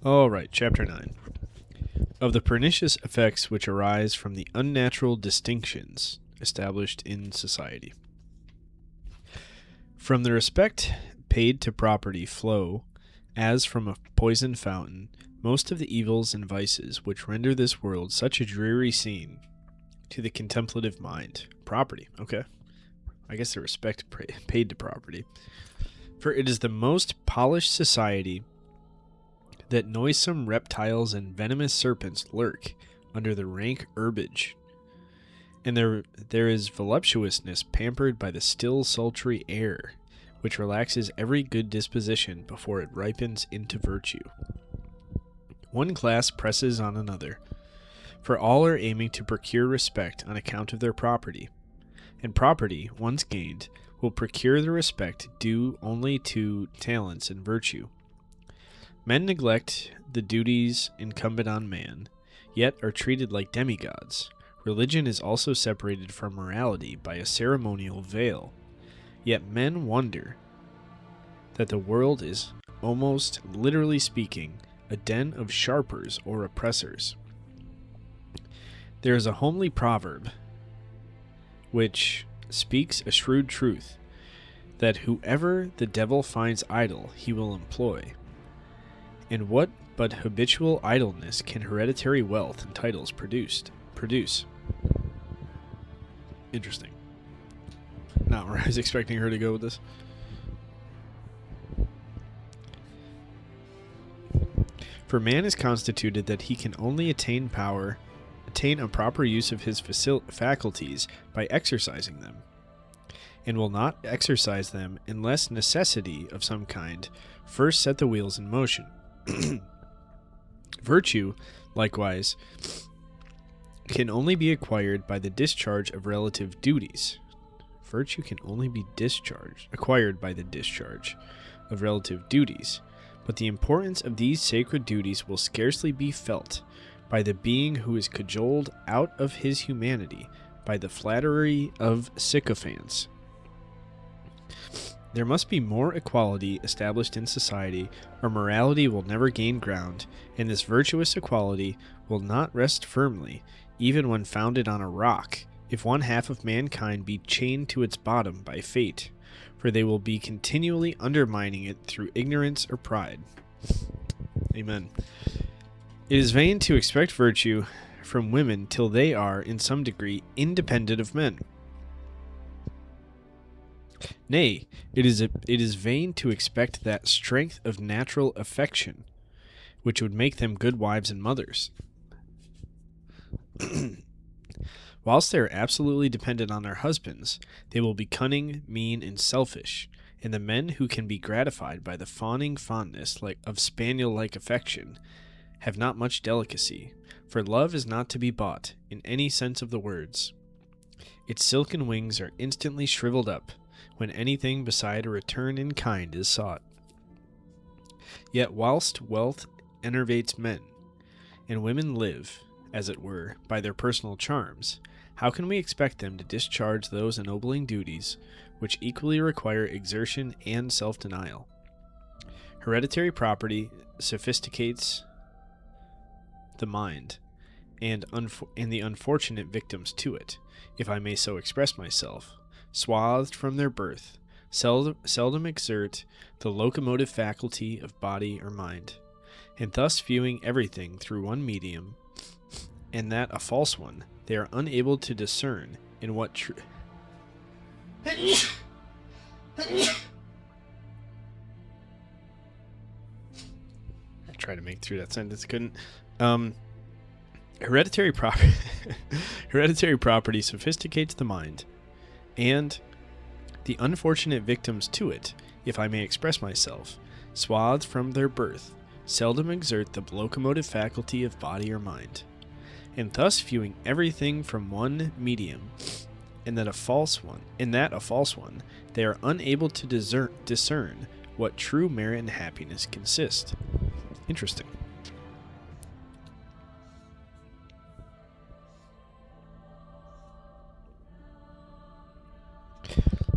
All right, Chapter 9. Of the pernicious effects which arise from the unnatural distinctions established in society. From the respect paid to property flow, as from a poisoned fountain, most of the evils and vices which render this world such a dreary scene to the contemplative mind. Property, okay. I guess the respect paid to property. For it is the most polished society that noisome reptiles and venomous serpents lurk under the rank herbage, and there is voluptuousness pampered by the still sultry air, which relaxes every good disposition before it ripens into virtue. One class presses on another, for all are aiming to procure respect on account of their property, and property, once gained, will procure the respect due only to talents and virtue. Men neglect the duties incumbent on man, yet are treated like demigods. Religion is also separated from morality by a ceremonial veil, yet men wonder that the world is, almost literally speaking, a den of sharpers or oppressors. There is a homely proverb which speaks a shrewd truth, that whoever the devil finds idle he will employ. And what but habitual idleness can hereditary wealth and titles produce? Interesting. Not where I was expecting her to go with this. For man is constituted that he can only attain a proper use of his faculties by exercising them, and will not exercise them unless necessity of some kind first set the wheels in motion. Virtue, likewise, can only be acquired by the discharge of relative duties. Virtue can only be acquired by the discharge of relative duties, but the importance of these sacred duties will scarcely be felt by the being who is cajoled out of his humanity by the flattery of sycophants. There must be more equality established in society, or morality will never gain ground, and this virtuous equality will not rest firmly, even when founded on a rock, if one half of mankind be chained to its bottom by fate, for they will be continually undermining it through ignorance or pride. Amen. It is vain to expect virtue from women till they are, in some degree, independent of men. Nay, it is vain to expect that strength of natural affection which would make them good wives and mothers. Whilst they are absolutely dependent on their husbands, they will be cunning, mean, and selfish, and the men who can be gratified by the fawning fondness of spaniel-like affection have not much delicacy, for love is not to be bought, in any sense of the words. Its silken wings are instantly shriveled up, when anything beside a return in kind is sought. Yet whilst wealth enervates men, and women live, as it were, by their personal charms, how can we expect them to discharge those ennobling duties which equally require exertion and self-denial? Hereditary property sophisticates the mind, and the unfortunate victims to it, if I may so express myself, swathed from their birth, seldom exert the locomotive faculty of body or mind, and thus viewing everything through one medium, and that a false one, they are unable to discern in what true... I tried to make through that sentence, couldn't. Hereditary property sophisticates the mind, and the unfortunate victims to it, if I may express myself, swathed from their birth, seldom exert the locomotive faculty of body or mind, and thus viewing everything from one medium, and that a false one, they are unable to discern what true merit and happiness consist. Interesting.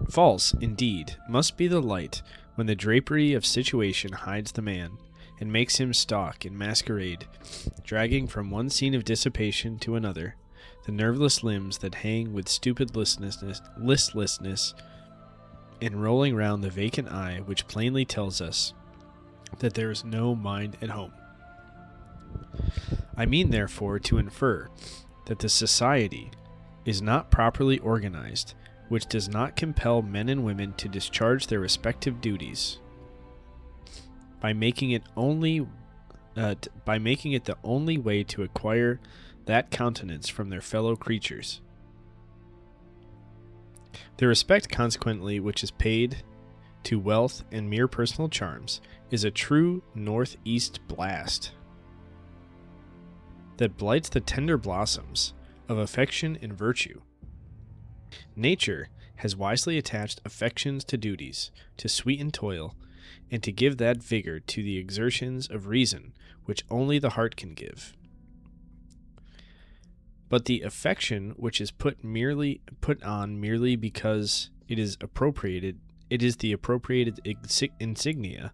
False, indeed, must be the light when the drapery of situation hides the man, and makes him stalk in masquerade, dragging from one scene of dissipation to another the nerveless limbs that hang with stupid listlessness, and rolling round the vacant eye which plainly tells us that there is no mind at home. I mean, therefore, to infer that the society is not properly organized, which does not compel men and women to discharge their respective duties, by making it the only way to acquire that countenance from their fellow creatures. The respect, consequently, which is paid to wealth and mere personal charms is a true northeast blast that blights the tender blossoms of affection and virtue. Nature has wisely attached affections to duties, to sweeten toil, and to give that vigor to the exertions of reason which only the heart can give. But the affection which is put on merely because it is the appropriated insignia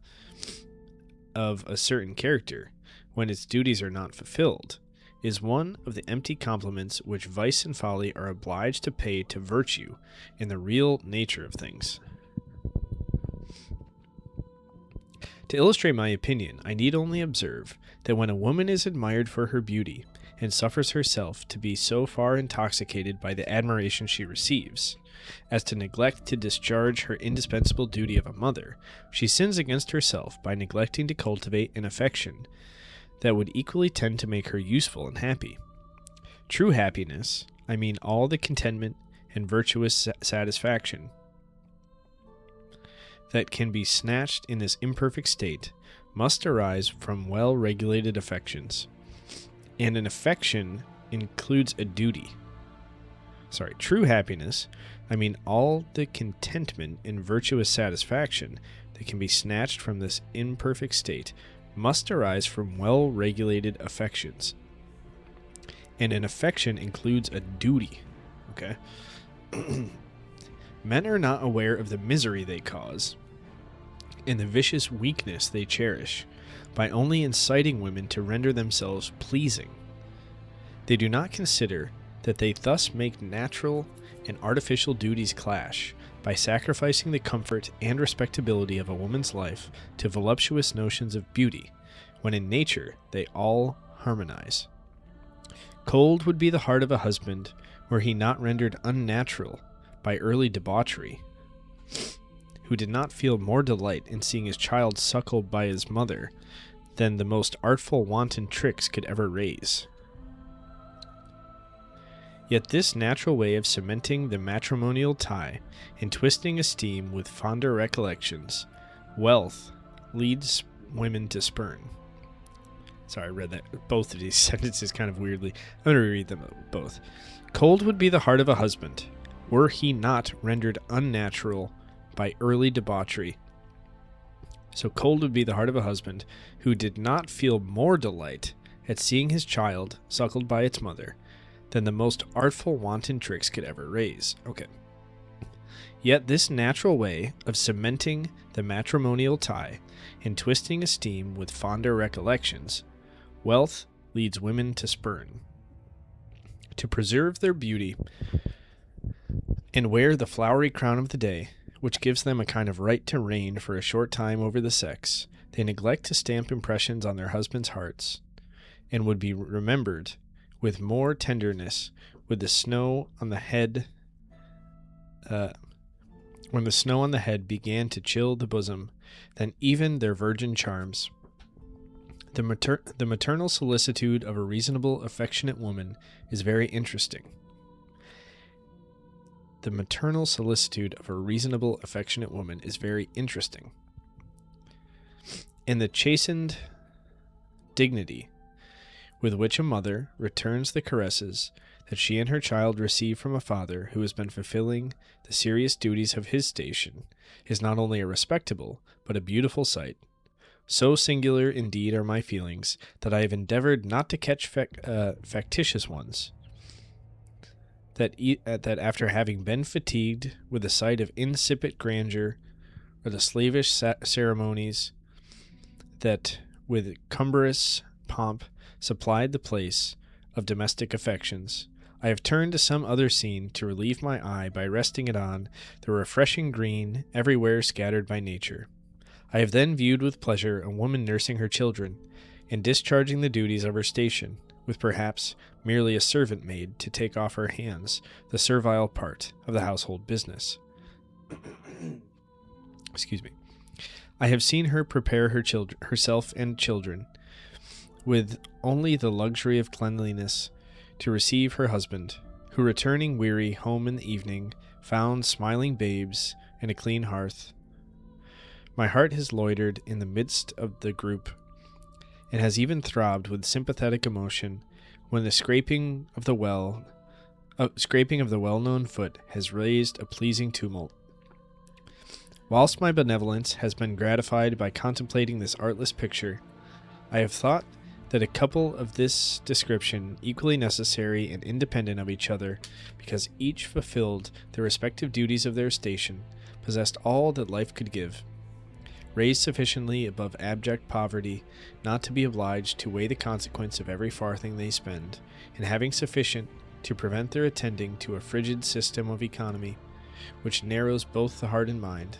of a certain character, when its duties are not fulfilled, is one of the empty compliments which vice and folly are obliged to pay to virtue in the real nature of things. To illustrate my opinion, I need only observe that when a woman is admired for her beauty, and suffers herself to be so far intoxicated by the admiration she receives, as to neglect to discharge her indispensable duty of a mother, she sins against herself by neglecting to cultivate an affection that would equally tend to make her useful and happy. True happiness, I mean all the contentment and virtuous satisfaction that can be snatched in this imperfect state, must arise from well-regulated affections. And an affection includes a duty. True happiness, I mean all the contentment and virtuous satisfaction that can be snatched from this imperfect state, must arise from well-regulated affections. And an affection includes a duty. Okay? Men are not aware of the misery they cause and the vicious weakness they cherish by only inciting women to render themselves pleasing. They do not consider that they thus make natural and artificial duties clash by sacrificing the comfort and respectability of a woman's life to voluptuous notions of beauty, when in nature they all harmonize. Cold would be the heart of a husband were he not rendered unnatural by early debauchery, who did not feel more delight in seeing his child suckled by his mother than the most artful wanton tricks could ever raise. Yet this natural way of cementing the matrimonial tie and twisting esteem with fonder recollections, wealth leads women to spurn. Sorry, I read that both of these sentences kind of weirdly. I'm going to reread them both. Cold would be the heart of a husband, were he not rendered unnatural by early debauchery. So cold would be the heart of a husband who did not feel more delight at seeing his child suckled by its mother than the most artful wanton tricks could ever raise. Okay. Yet this natural way of cementing the matrimonial tie and twisting esteem with fonder recollections, wealth leads women to spurn. To preserve their beauty and wear the flowery crown of the day, which gives them a kind of right to reign for a short time over the sex, they neglect to stamp impressions on their husbands' hearts, and would be remembered with more tenderness with the snow on the head, when the snow on the head began to chill the bosom, than even their virgin charms. The maternal solicitude of a reasonable, affectionate woman is very interesting. The maternal solicitude of a reasonable, affectionate woman is very interesting. And the chastened dignity with which a mother returns the caresses that she and her child receive from a father who has been fulfilling the serious duties of his station is not only a respectable, but a beautiful sight. So singular indeed are my feelings that I have endeavored not to catch factitious ones, that after having been fatigued with the sight of insipid grandeur or the slavish ceremonies that with cumbrous pomp, supplied the place of domestic affections, I have turned to some other scene to relieve my eye by resting it on the refreshing green everywhere scattered by nature. I have then viewed with pleasure a woman nursing her children, and discharging the duties of her station, with perhaps merely a servant maid to take off her hands the servile part of the household business. Excuse me. I have seen her prepare herself and children, with only the luxury of cleanliness, to receive her husband, who, returning weary home in the evening, found smiling babes and a clean hearth. My heart has loitered in the midst of the group, and has even throbbed with sympathetic emotion when the scraping of the well-known foot has raised a pleasing tumult. Whilst my benevolence has been gratified by contemplating this artless picture, I have thought that a couple of this description, equally necessary and independent of each other, because each fulfilled the respective duties of their station, possessed all that life could give, raised sufficiently above abject poverty not to be obliged to weigh the consequence of every farthing they spend, and having sufficient to prevent their attending to a frigid system of economy, which narrows both heart and mind.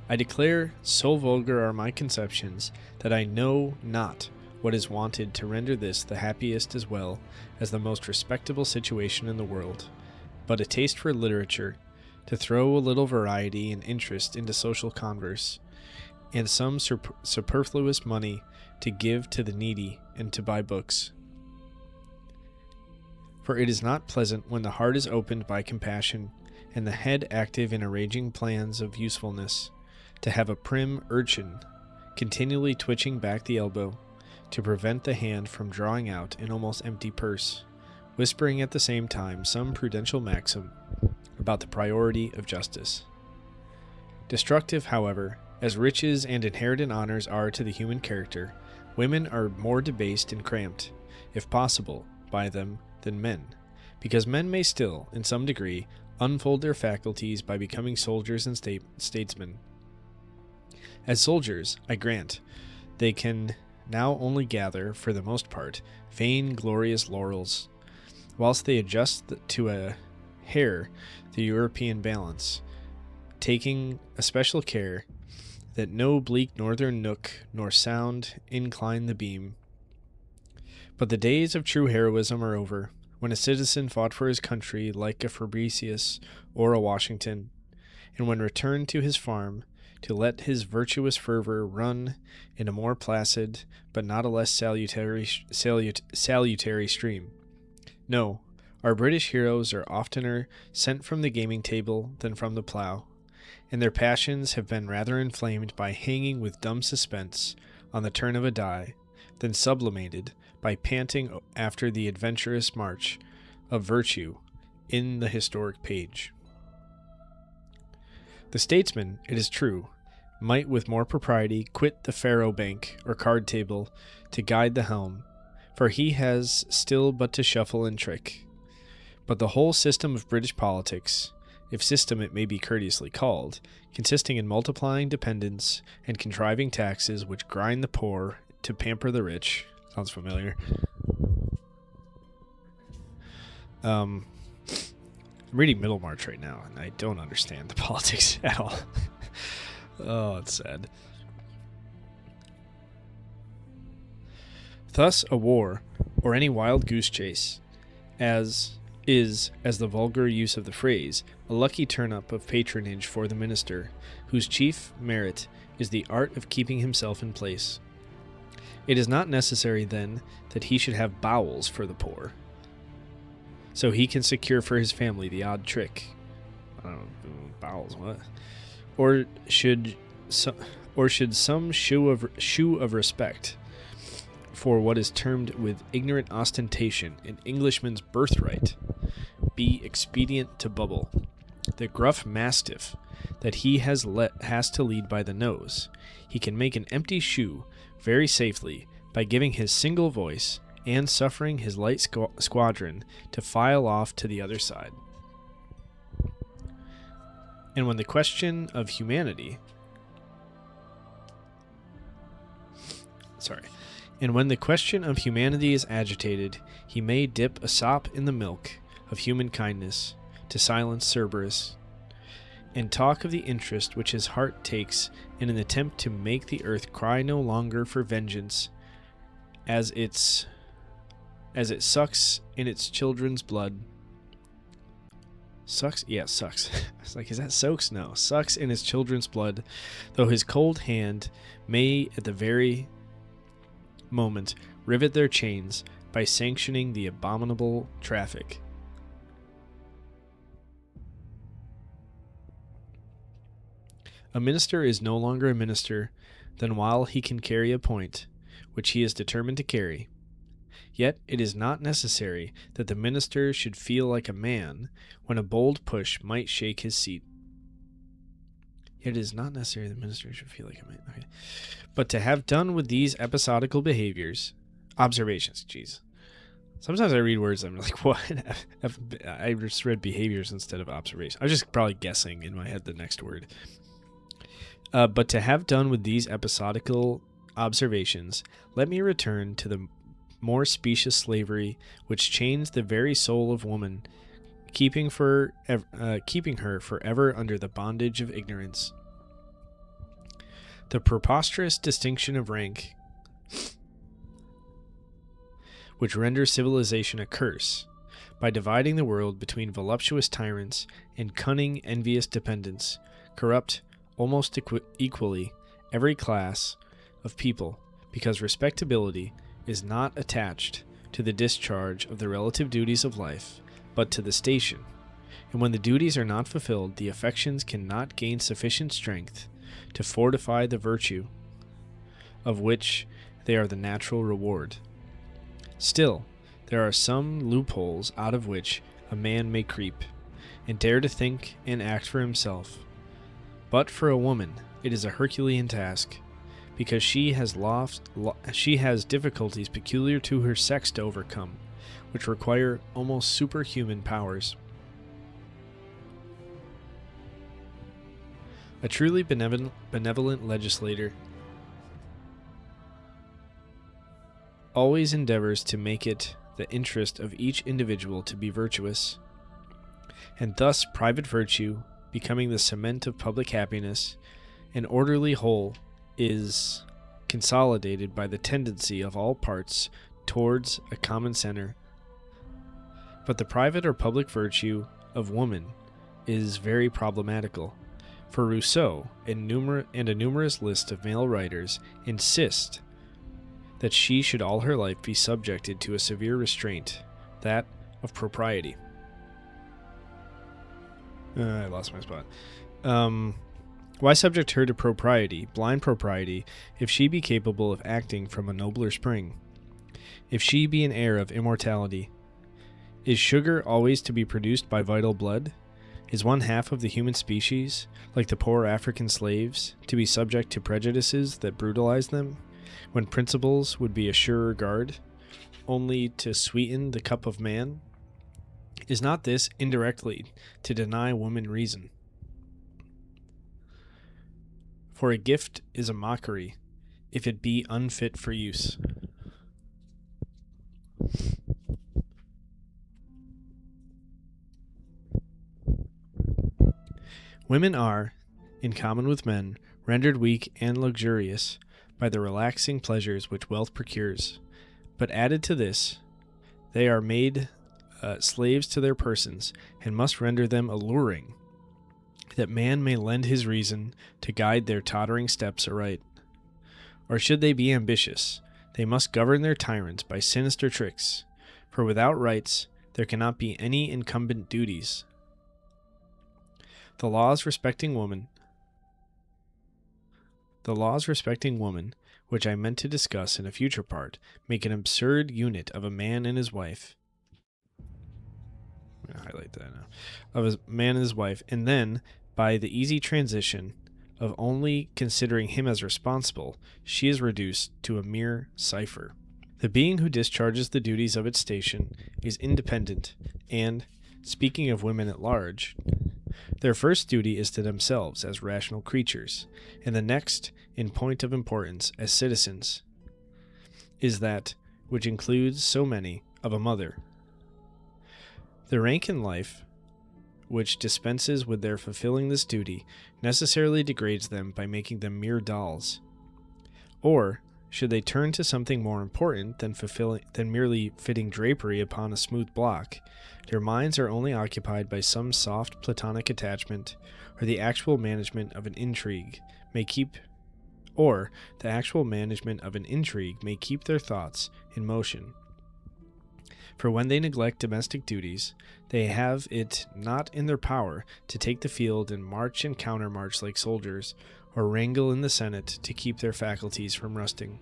I declare, so vulgar are my conceptions, that I know not what is wanted to render this the happiest as well as the most respectable situation in the world, but a taste for literature, to throw a little variety and interest into social converse, and some superfluous money to give to the needy and to buy books. For it is not pleasant when the heart is opened by compassion, and the head active in arranging plans of usefulness, to have a prim urchin continually twitching back the elbow to prevent the hand from drawing out an almost empty purse, whispering at the same time some prudential maxim about the priority of justice. Destructive, however, as riches and inherited honors are to the human character, women are more debased and cramped, if possible, by them than men, because men may still, in some degree, unfold their faculties by becoming soldiers and statesmen. As soldiers, I grant, they can now only gather, for the most part, vain, glorious laurels, whilst they adjust to a hair the European balance, taking especial care that no bleak northern nook nor sound incline the beam. But the days of true heroism are over, when a citizen fought for his country like a Fabricius or a Washington, and when returned to his farm to let his virtuous fervor run in a more placid but not a less salutary stream. No, our British heroes are oftener sent from the gaming table than from the plough, and their passions have been rather inflamed by hanging with dumb suspense on the turn of a die than sublimated by panting after the adventurous march of virtue in the historic page. The statesman, it is true, might with more propriety quit the faro bank or card table to guide the helm, for he has still but to shuffle and trick. But the whole system of British politics, if system it may be courteously called, consisting in multiplying dependents and contriving taxes which grind the poor to pamper the rich. Sounds familiar. I'm reading Middlemarch right now, and I don't understand the politics at all. Oh, it's sad. Thus, a war, or any wild goose chase, is, as the vulgar use of the phrase, a lucky turn-up of patronage for the minister, whose chief merit is the art of keeping himself in place. It is not necessary, then, that he should have bowels for the poor, so he can secure for his family the odd trick. I don't know, bowels, what? Or should some shoe of respect for what is termed with ignorant ostentation an Englishman's birthright be expedient to bubble. The gruff mastiff that he has to lead by the nose, he can make an empty shoe very safely by giving his single voice and suffering his light squadron to file off to the other side. And when the question of humanity And when the question of humanity is agitated, he may dip a sop in the milk of human kindness to silence Cerberus, and talk of the interest which his heart takes in an attempt to make the earth cry no longer for vengeance, as it sucks in its children's blood. Sucks? Yeah, sucks. It's like, is that soaks? No. Sucks in his children's blood, though his cold hand may at the very moment rivet their chains by sanctioning the abominable traffic. A minister is no longer a minister than while he can carry a point which he is determined to carry. Yet it is not necessary that the minister should feel like a man when a bold push might shake his seat. Yet it is not necessary that the minister should feel like a man. Okay. But to have done with these episodical observations, jeez. Sometimes I read words, I'm like, what? I just read behaviors instead of observations. I was just probably guessing in my head the next word. But to have done with these episodical observations, let me return to the more specious slavery which chains the very soul of woman, keeping her forever under the bondage of ignorance. The preposterous distinction of rank which renders civilization a curse, by dividing the world between voluptuous tyrants and cunning envious dependents, corrupt almost equally every class of people, because respectability is not attached to the discharge of the relative duties of life, but to the station. And when the duties are not fulfilled, the affections cannot gain sufficient strength to fortify the virtue of which they are the natural reward. Still, there are some loopholes out of which a man may creep, and dare to think and act for himself. But for a woman, it is a Herculean task, because she has difficulties peculiar to her sex to overcome, which require almost superhuman powers. A truly benevolent legislator always endeavors to make it the interest of each individual to be virtuous, and thus private virtue, becoming the cement of public happiness, an orderly whole is consolidated by the tendency of all parts towards a common center. But the private or public virtue of woman is very problematical, for Rousseau and a numerous list of male writers insist that she should all her life be subjected to a severe restraint, that of propriety. I lost my spot. Why subject her to propriety, blind propriety, if she be capable of acting from a nobler spring? If she be an heir of immortality? Is sugar always to be produced by vital blood? Is one half of the human species, like the poor African slaves, to be subject to prejudices that brutalize them, when principles would be a surer guard, only to sweeten the cup of man? Is not this indirectly to deny woman reason? For a gift is a mockery, if it be unfit for use. Women are, in common with men, rendered weak and luxurious by the relaxing pleasures which wealth procures. But added to this, they are made slaves to their persons, and must render them alluring, that man may lend his reason to guide their tottering steps aright. Or should they be ambitious, they must govern their tyrants by sinister tricks, for without rights there cannot be any incumbent duties. The laws respecting woman, which I meant to discuss in a future part, make an absurd unit of a man and his wife. I'm going to highlight that now. Of a man and his wife, and then, by the easy transition of only considering him as responsible, she is reduced to a mere cipher. The being who discharges the duties of its station is independent, and, speaking of women at large, their first duty is to themselves as rational creatures, and the next, in point of importance, as citizens. is that which includes so many of a mother. The rank in life which dispenses with their fulfilling this duty necessarily degrades them by making them mere dolls. Or should they turn to something more important than merely fitting drapery upon a smooth block, their minds are only occupied by some soft platonic attachment, or the actual management of an intrigue may keep their thoughts in motion. For when they neglect domestic duties, they have it not in their power to take the field and march and countermarch like soldiers, or wrangle in the Senate to keep their faculties from rusting.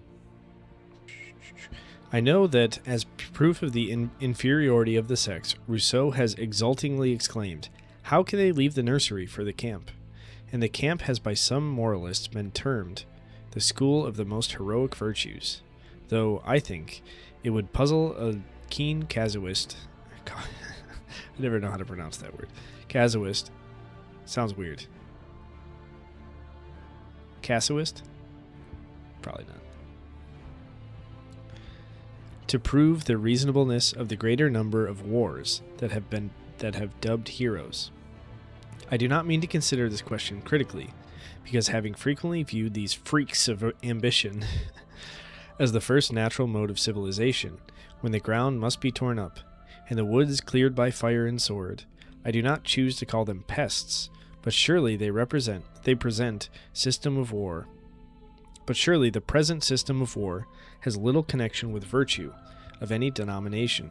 I know that, as proof of the inferiority of the sex, Rousseau has exultingly exclaimed, "How can they leave the nursery for the camp?" And the camp has by some moralists been termed the school of the most heroic virtues, though I think it would puzzle a keen casuist. I never know how to pronounce that word. Casuist. Sounds weird. Casuist? Probably not. To prove the reasonableness of the greater number of wars that have dubbed heroes. I do not mean to consider this question critically, because having frequently viewed these freaks of ambition as the first natural mode of civilization, when the ground must be torn up, and the woods cleared by fire and sword, I do not choose to call them pests, but surely they present system of war. But surely the present system of war has little connection with virtue of any denomination,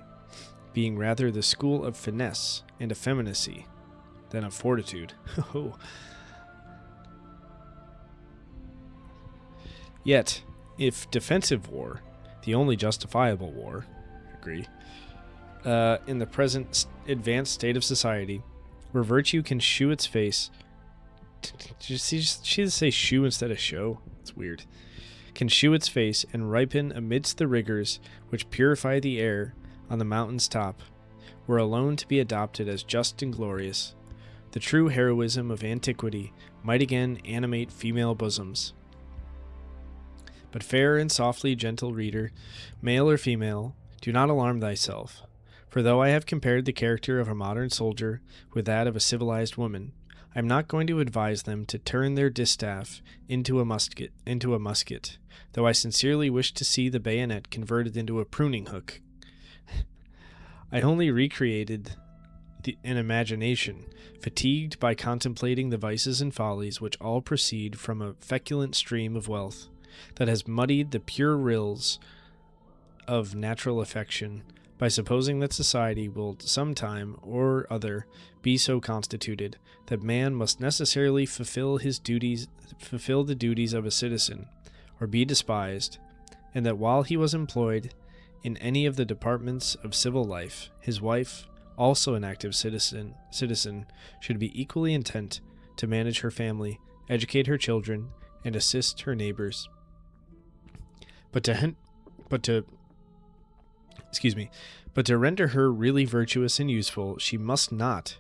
being rather the school of finesse and effeminacy than of fortitude. Yet, if defensive war, the only justifiable war, agree, in the present advanced state of society, where virtue can shew its face, did she say shew instead of show? It's weird. Can shew its face and ripen amidst the rigors which purify the air on the mountain's top, were alone to be adopted as just and glorious, the true heroism of antiquity might again animate female bosoms. But fair and softly gentle reader, male or female, do not alarm thyself, for though I have compared the character of a modern soldier with that of a civilized woman, I am not going to advise them to turn their distaff into a musket, though I sincerely wish to see the bayonet converted into a pruning hook. I only recreated an imagination, fatigued by contemplating the vices and follies which all proceed from a feculent stream of wealth, that has muddied the pure rills of natural affection, by supposing that society will some time or other be so constituted that man must necessarily fulfill the duties of a citizen, or be despised, and that while he was employed in any of the departments of civil life, his wife, also an active citizen, should be equally intent to manage her family, educate her children, and assist her neighbors. But to render her really virtuous and useful, she must not,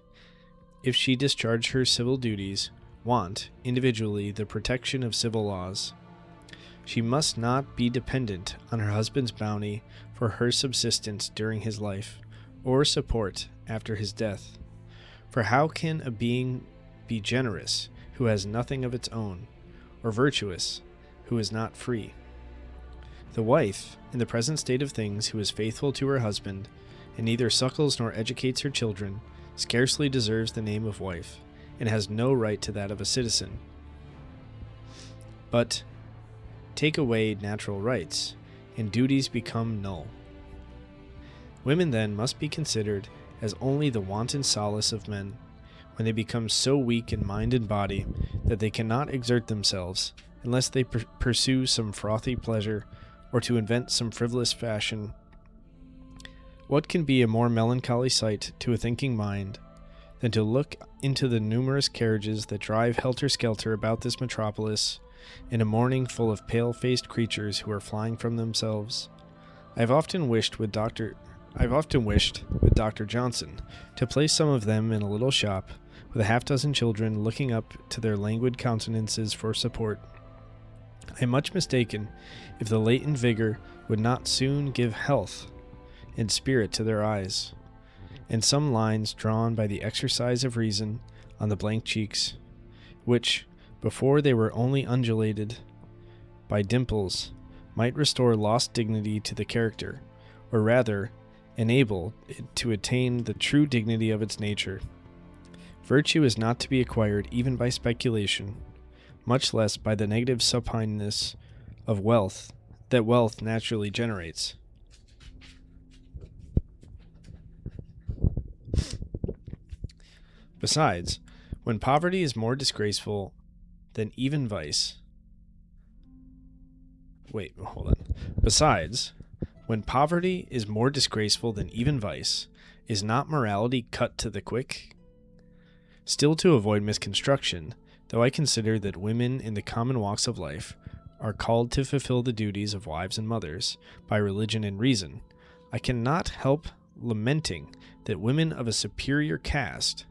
if she discharge her civil duties, want, individually, the protection of civil laws. She must not be dependent on her husband's bounty for her subsistence during his life, or support after his death. For how can a being be generous who has nothing of its own, or virtuous who is not free? The wife, in the present state of things, who is faithful to her husband, and neither suckles nor educates her children, scarcely deserves the name of wife, and has no right to that of a citizen. But take away natural rights, and duties become null. Women then must be considered as only the wanton solace of men, when they become so weak in mind and body that they cannot exert themselves, unless they pursue some frothy pleasure, or to invent some frivolous fashion. What can be a more melancholy sight to a thinking mind than to look into the numerous carriages that drive helter-skelter about this metropolis in a morning full of pale-faced creatures who are flying from themselves? I have often wished with Dr. Johnson to place some of them in a little shop with a half-dozen children looking up to their languid countenances for support. I am much mistaken if the latent vigor would not soon give health and spirit to their eyes, and some lines drawn by the exercise of reason on the blank cheeks, which, before they were only undulated by dimples, might restore lost dignity to the character, or rather, enable it to attain the true dignity of its nature. Virtue is not to be acquired even by speculation, much less by the negative supineness of wealth that wealth naturally generates. Besides, when poverty is more disgraceful than even vice. Besides, when poverty is more disgraceful than even vice, is not morality cut to the quick? Still, to avoid misconstruction, though I consider that women in the common walks of life are called to fulfill the duties of wives and mothers by religion and reason, I cannot help lamenting that women of a superior caste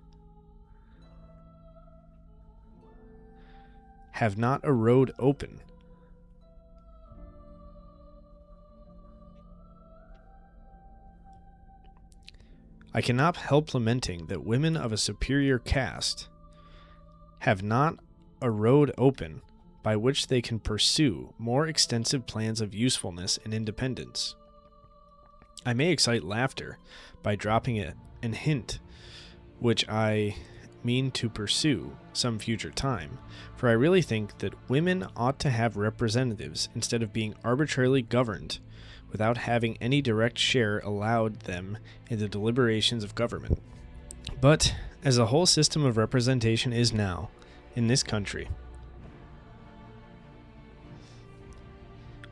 have not a road open. I cannot help lamenting that women of a superior caste have not a road open by which they can pursue more extensive plans of usefulness and independence. I may excite laughter by dropping an hint which I mean to pursue some future time, for I really think that women ought to have representatives instead of being arbitrarily governed without having any direct share allowed them in the deliberations of government. But as the whole system of representation is now, in this country,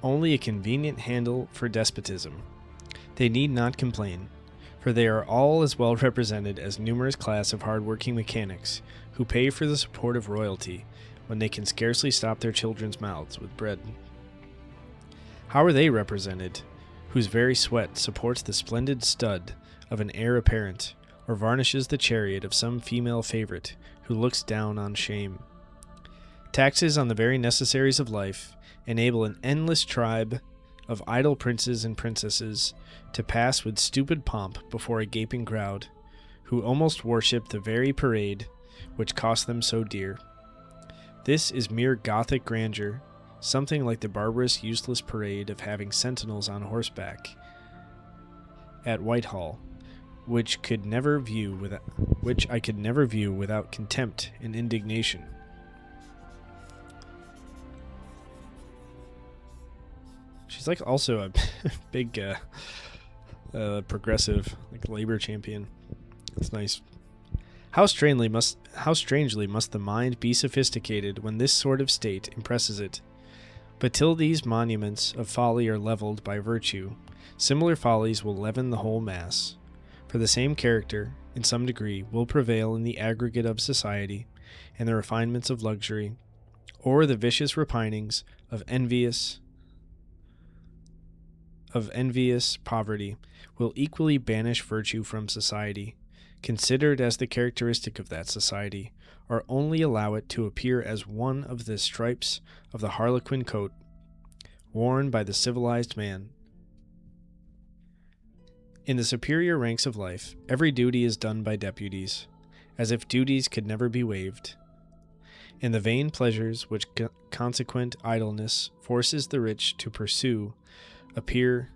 only a convenient handle for despotism, they need not complain, for they are all as well represented as numerous class of hard-working mechanics who pay for the support of royalty when they can scarcely stop their children's mouths with bread. How are they represented, whose very sweat supports the splendid stud of an heir apparent, or varnishes the chariot of some female favorite who looks down on shame? Taxes on the very necessaries of life enable an endless tribe of idle princes and princesses to pass with stupid pomp before a gaping crowd, who almost worship the very parade which cost them so dear. This is mere Gothic grandeur, something like the barbarous, useless parade of having sentinels on horseback at Whitehall, which I could never view without contempt and indignation. She's like also a big progressive, like labor champion. It's nice. How strangely must the mind be sophisticated when this sort of state impresses it. But till these monuments of folly are leveled by virtue, similar follies will leaven the whole mass. For the same character, in some degree, will prevail in the aggregate of society, and the refinements of luxury, or the vicious repinings of envious poverty will equally banish virtue from society, considered as the characteristic of that society, or only allow it to appear as one of the stripes of the harlequin coat worn by the civilized man. In the superior ranks of life, every duty is done by deputies, as if duties could never be waived. In the vain pleasures which consequent idleness forces the rich to pursue, appear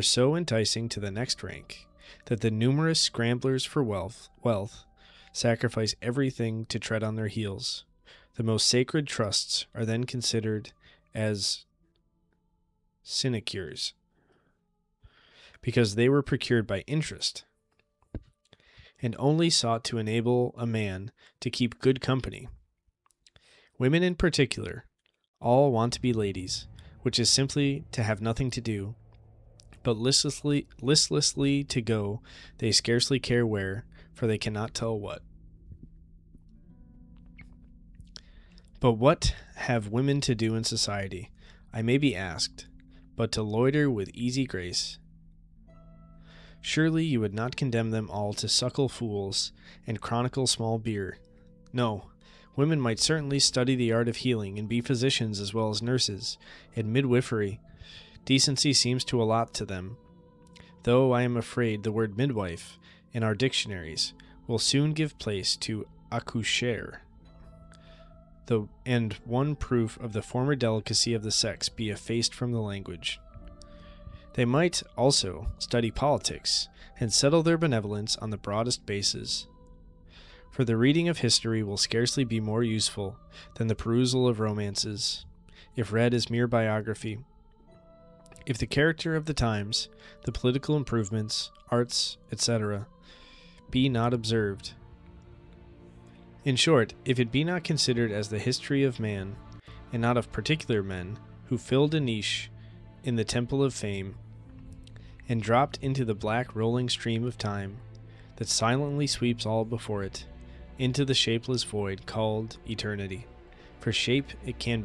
so enticing to the next rank that the numerous scramblers for wealth sacrifice everything to tread on their heels. The most sacred trusts are then considered as sinecures, because they were procured by interest, and only sought to enable a man to keep good company. Women in particular all want to be ladies, which is simply to have nothing to do, but listlessly to go they scarcely care where, for they cannot tell what. But what have women to do in society, I may be asked, but to loiter with easy grace? Surely you would not condemn them all to suckle fools and chronicle small beer. No, women might certainly study the art of healing and be physicians as well as nurses, and midwifery. Decency seems to allot to them, though I am afraid the word midwife in our dictionaries will soon give place to accoucher, and one proof of the former delicacy of the sex be effaced from the language. They might also study politics and settle their benevolence on the broadest bases. For the reading of history will scarcely be more useful than the perusal of romances, if read as mere biography. If the character of the times, the political improvements, arts, etc., be not observed. In short, if it be not considered as the history of man, and not of particular men who filled a niche in the temple of fame, and dropped into the black rolling stream of time that silently sweeps all before it, into the shapeless void called eternity. For shape can it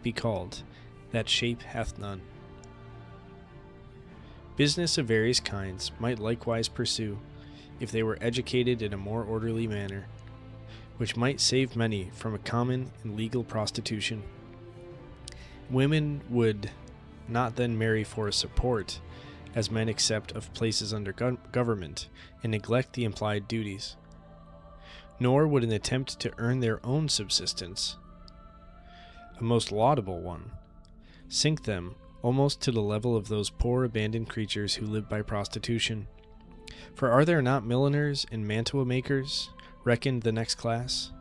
be called, that shape hath none. Business of various kinds might likewise pursue, if they were educated in a more orderly manner, which might save many from a common and legal prostitution. Women would not then marry for a support, as men accept of places under government, and neglect the implied duties. Nor would an attempt to earn their own subsistence, a most laudable one, sink them almost to the level of those poor abandoned creatures who live by prostitution. For are there not milliners and mantua makers reckoned the next class?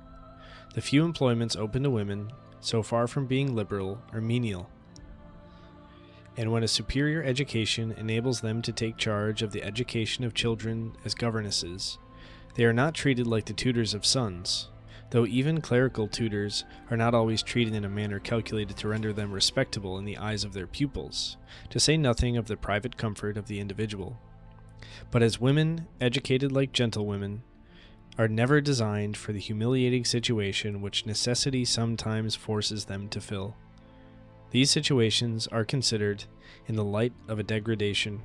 The few employments open to women, so far from being liberal, are menial. And when a superior education enables them to take charge of the education of children as governesses, they are not treated like the tutors of sons, though even clerical tutors are not always treated in a manner calculated to render them respectable in the eyes of their pupils, to say nothing of the private comfort of the individual. But as women, educated like gentlewomen, are never designed for the humiliating situation which necessity sometimes forces them to fill. These situations are considered in the light of a degradation,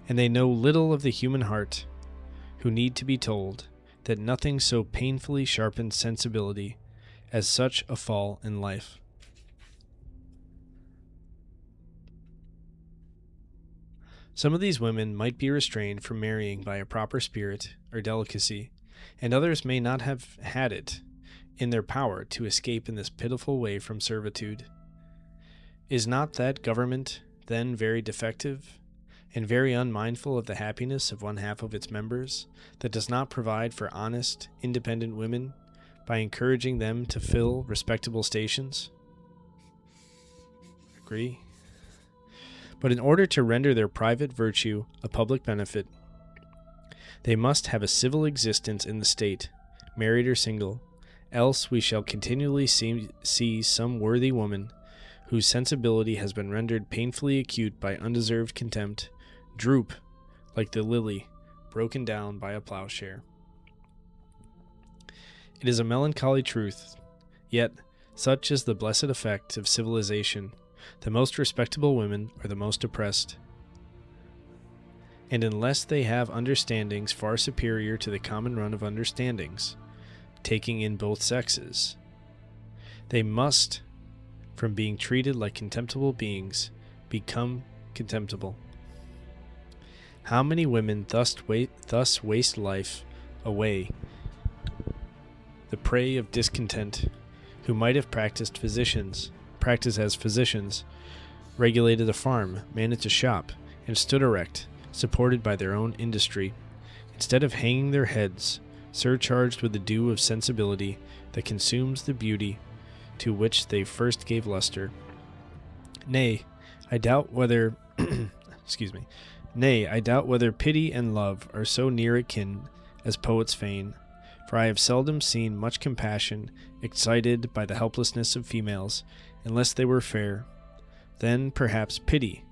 and they know little of the human heart, who need to be told that nothing so painfully sharpens sensibility as such a fall in life. Some of these women might be restrained from marrying by a proper spirit or delicacy, and others may not have had it in their power to escape in this pitiful way from servitude. Is not that government then very defective, and very unmindful of the happiness of one half of its members, that does not provide for honest, independent women by encouraging them to fill respectable stations? Agree? But in order to render their private virtue a public benefit, they must have a civil existence in the state, married or single, else we shall continually see some worthy woman, whose sensibility has been rendered painfully acute by undeserved contempt, droop like the lily broken down by a plowshare. It is a melancholy truth, yet such is the blessed effect of civilization. The most respectable women are the most oppressed, and unless they have understandings far superior to the common run of understandings, taking in both sexes, they must, from being treated like contemptible beings, become contemptible. How many women thus waste life away, the prey of discontent, who might have practiced as physicians, regulated a farm, managed a shop, and stood erect, supported by their own industry, instead of hanging their heads, surcharged with the dew of sensibility that consumes the beauty to which they first gave luster. Nay, I doubt whether pity and love are so near akin as poets feign, for I have seldom seen much compassion excited by the helplessness of females, unless they were fair. Then perhaps pity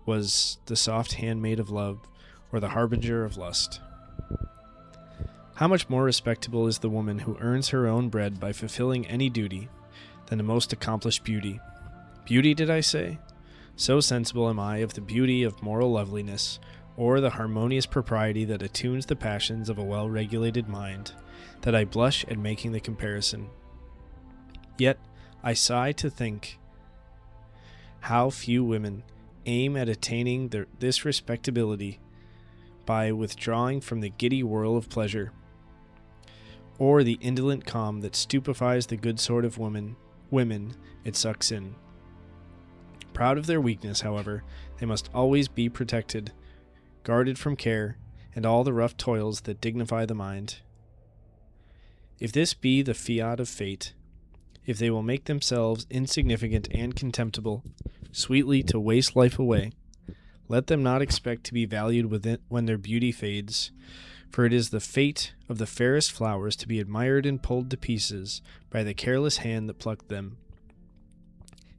was the soft handmaid of love, or the harbinger of lust. How much more respectable is the woman who earns her own bread by fulfilling any duty, than the most accomplished beauty. Beauty, did I say? So sensible am I of the beauty of moral loveliness, or the harmonious propriety that attunes the passions of a well-regulated mind, that I blush at making the comparison. Yet I sigh to think how few women aim at attaining this respectability by withdrawing from the giddy whirl of pleasure, or the indolent calm that stupefies the good sort of women it sucks in. Proud of their weakness, however, they must always be protected, guarded from care, and all the rough toils that dignify the mind. If this be the fiat of fate, if they will make themselves insignificant and contemptible, sweetly to waste life away, let them not expect to be valued when their beauty fades, for it is the fate of the fairest flowers to be admired and pulled to pieces by the careless hand that plucked them.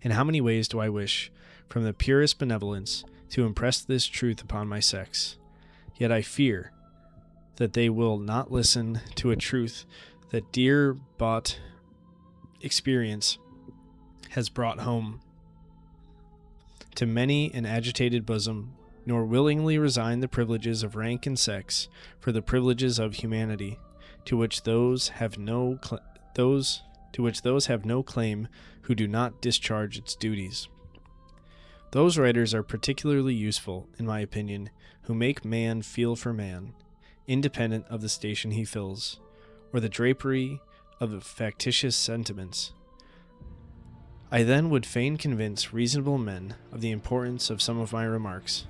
In how many ways do I wish, from the purest benevolence, to impress this truth upon my sex, yet I fear that they will not listen to a truth that dear-bought experience has brought home to many an agitated bosom, nor willingly resign the privileges of rank and sex for the privileges of humanity, to which those have no claim who do not discharge its duties. Those writers are particularly useful, in my opinion, who make man feel for man, independent of the station he fills, or the drapery of factitious sentiments. I then would fain convince reasonable men of the importance of some of my remarks,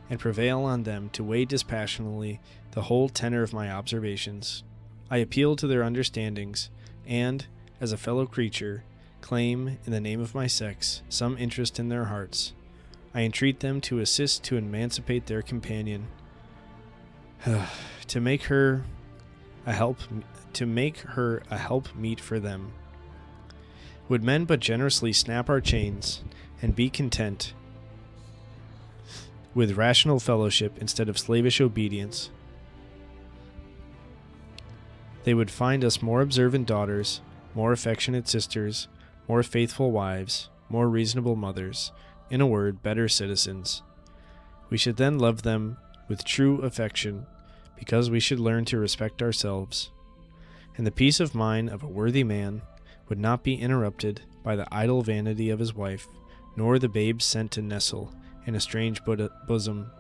and prevail on them to weigh dispassionately the whole tenor of my observations. I appeal to their understandings, and, as a fellow creature, claim, in the name of my sex, some interest in their hearts. I entreat them to assist to emancipate their companion, to make her a help meet for them. Would men but generously snap our chains, and be content with rational fellowship instead of slavish obedience, they would find us more observant daughters, more affectionate sisters, more faithful wives, more reasonable mothers, in a word, better citizens. We should then love them with true affection, because we should learn to respect ourselves, and the peace of mind of a worthy man would not be interrupted by the idle vanity of his wife, nor the babes sent to nestle in a strange bosom,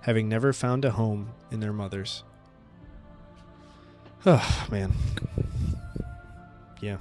having never found a home in their mothers. Oh, man. Yeah.